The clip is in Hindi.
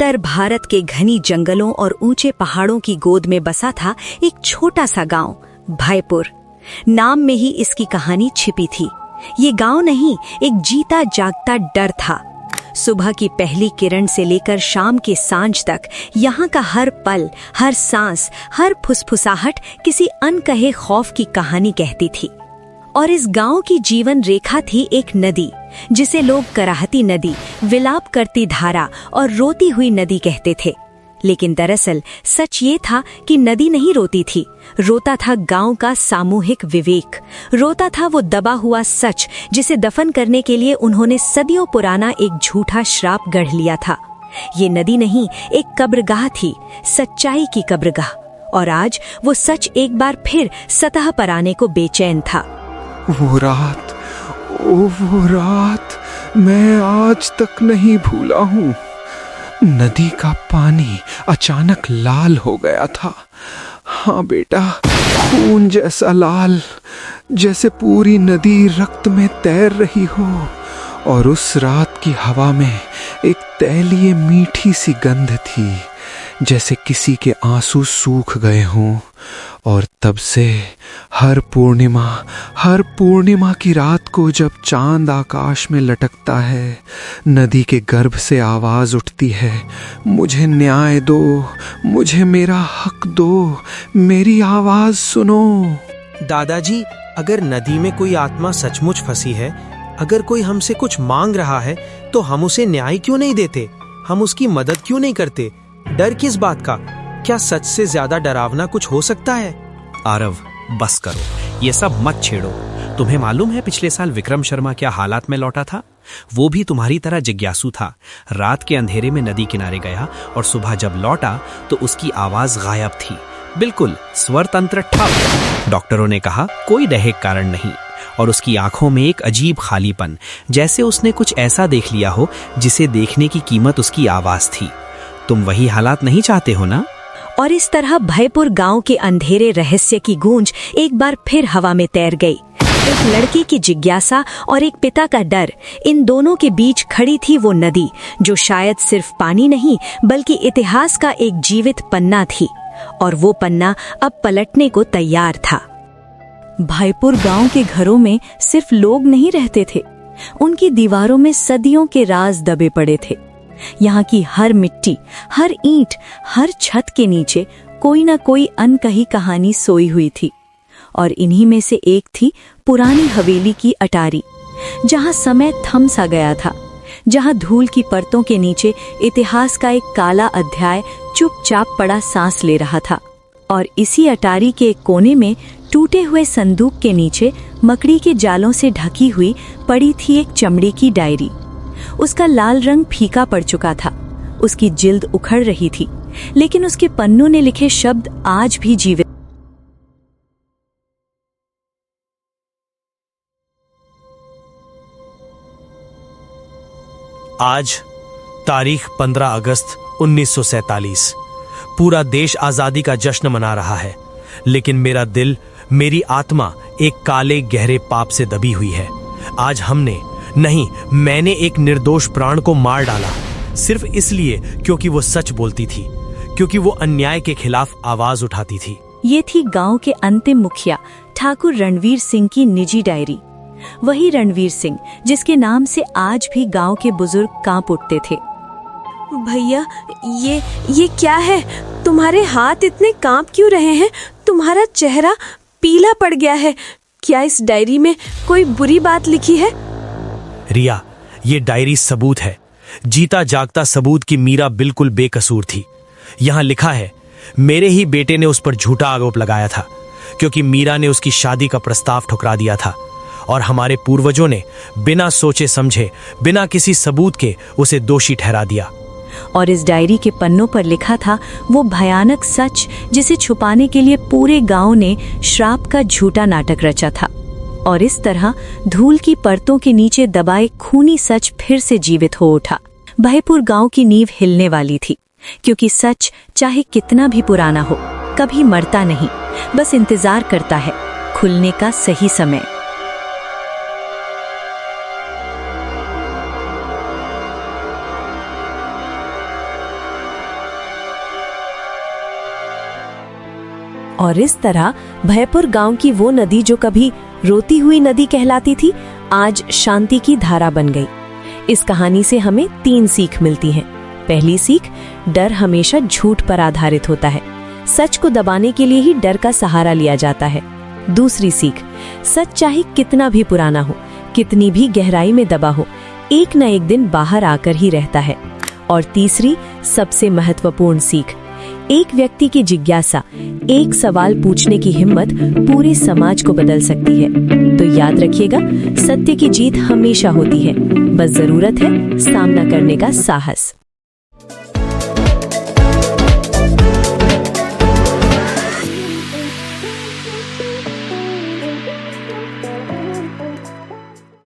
उत्तर भारत के घनी जंगलों और ऊंचे पहाड़ों की गोद में बसा था एक छोटा सा गांव, भायपुर। नाम में ही इसकी कहानी छिपी थी। ये गांव नहीं, एक जीता जागता डर था। सुबह की पहली किरण से लेकर शाम के सांझ तक यहाँ का हर पल, हर सांस, हर फुसफुसाहट किसी अनकहे खौफ की कहानी कहती थी। और इस गांव की जीवन रेखा थी एक नदी, जिसे लोग कराहती नदी, विलाप करती धारा और रोती हुई नदी कहते थे। लेकिन दरअसल सच ये था कि नदी नहीं रोती थी, रोता था गांव का सामूहिक विवेक। रोता था वो दबा हुआ सच, जिसे दफन करने के लिए उन्होंने सदियों पुराना एक झूठा श्राप गढ़ लिया था। ये नदी नहीं, एक कब्रगाह थी, सच्चाई की कब्रगाह। और आज वो सच एक बार फिर सतह पर आने को बेचैन था। वो रात मैं आज तक नहीं भूला हूँ। नदी का पानी अचानक लाल हो गया था। हाँ बेटा, खून जैसा लाल, जैसे पूरी नदी रक्त में तैर रही हो। और उस रात की हवा में एक तैलीय मीठी सी गंध थी, जैसे किसी के आंसू सूख गए हों। और तब से हर पूर्णिमा की रात को जब चांद आकाश में लटकता है, नदी के गर्भ से आवाज उठती है, मुझे न्याय दो, मुझे मेरा हक दो, मेरी आवाज सुनो। दादाजी, अगर नदी में कोई आत्मा सचमुच फंसी है, अगर कोई हमसे कुछ मांग रहा है, तो हम उसे न्याय क्यों नहीं देते? हम उसकी मदद क्यों नहीं करते? डर किस बात का? क्या सच से ज्यादा डरावना कुछ हो सकता है? आरव, बस करो, ये सब मत छेड़ो। तुम्हें मालूम है पिछले साल विक्रम शर्मा क्या हालात में लौटा था? वो भी तुम्हारी तरह जिज्ञासु था। रात के अंधेरे में नदी किनारे गया और सुबह जब लौटा तो उसकी आवाज गायब थी, बिल्कुल स्वर तंत्र ठप। डॉक्टरों ने कहा कोई दैहिक कारण नहीं, और उसकी आंखों में एक अजीब खालीपन, जैसे उसने कुछ ऐसा देख लिया हो जिसे देखने की कीमत उसकी आवाज थी। तुम वही हालात नहीं चाहते हो ना? और इस तरह भायपुर गांव के अंधेरे रहस्य की गूंज एक बार फिर हवा में तैर गई। एक लड़के की जिज्ञासा और एक पिता का डर, इन दोनों के बीच खड़ी थी वो नदी, जो शायद सिर्फ पानी नहीं बल्कि इतिहास का एक जीवित पन्ना थी। और वो पन्ना अब पलटने को तैयार था। भायपुर गांव के घरों में सिर्फ लोग नहीं रहते थे, उनकी दीवारों में सदियों के राज दबे पड़े थे। यहाँ की हर मिट्टी, हर ईंट, हर छत के नीचे कोई न कोई अनकही कहानी सोई हुई थी। और इन्हीं में से एक थी पुरानी हवेली की अटारी, जहाँ समय थम सा गया था, जहाँ धूल की परतों के नीचे इतिहास का एक काला अध्याय चुपचाप पड़ा सांस ले रहा था। और इसी अटारी के एक कोने में टूटे हुए संदूक के नीचे मकड़ी के जालों से ढकी हुई पड़ी थी एक चमड़े की डायरी। उसका लाल रंग फीका पड़ चुका था, उसकी जिल्द उखड़ रही थी, लेकिन उसके पन्नों ने लिखे शब्द आज भी जीवित। आज तारीख 15 अगस्त 1947। पूरा देश आजादी का जश्न मना रहा है, लेकिन मेरा दिल, मेरी आत्मा एक काले गहरे पाप से दबी हुई है। आज मैंने एक निर्दोष प्राण को मार डाला, सिर्फ इसलिए क्योंकि वो सच बोलती थी, क्योंकि वो अन्याय के खिलाफ आवाज उठाती थी। ये थी गांव के अंतिम मुखिया ठाकुर रणवीर सिंह की निजी डायरी। वही रणवीर सिंह जिसके नाम से आज भी गांव के बुजुर्ग कांप उठते थे। भैया, ये क्या है? तुम्हारे हाथ इतने कांप क्यों रहे हैं? तुम्हारा चेहरा पीला पड़ गया है। क्या इस डायरी में कोई बुरी बात लिखी है? रिया, ये डायरी सबूत है, जीता जागता सबूत कि मीरा बिल्कुल बेकसूर थी। यहाँ लिखा है, मेरे ही बेटे ने उस पर झूठा आरोप लगाया था, क्योंकि मीरा ने उसकी शादी का प्रस्ताव ठुकरा दिया था, और हमारे पूर्वजों ने बिना सोचे समझे, बिना किसी सबूत के उसे दोषी ठहरा दिया। और इस डायरी के पन्नों पर लिखा था वो भयानक सच, जिसे छुपाने के लिए पूरे गांव ने श्राप का झूठा नाटक रचा था। और इस तरह धूल की परतों के नीचे दबाए खूनी सच फिर से जीवित हो उठा। भायपुर गांव की नींव हिलने वाली थी, क्योंकि सच चाहे कितना भी पुराना हो, कभी मरता नहीं, बस इंतजार करता है खुलने का सही समय। और इस तरह भयपुर गांव की वो नदी जो कभी रोती हुई नदी कहलाती थी, आज शांति की धारा बन गई। इस कहानी से हमें 3 सीख मिलती हैं। पहली सीख, डर हमेशा झूठ पर आधारित होता है। सच को दबाने के लिए ही डर का सहारा लिया जाता है। दूसरी सीख, सच चाहे कितना भी पुराना हो, कितनी भी गहराई में दबा हो, एक न एक दिन बाहर आकर ही रहता है। और तीसरी, सबसे महत्वपूर्ण सीख, एक व्यक्ति की जिज्ञासा, एक सवाल पूछने की हिम्मत पूरे समाज को बदल सकती है। तो याद रखिएगा, सत्य की जीत हमेशा होती है, बस जरूरत है सामना करने का साहस।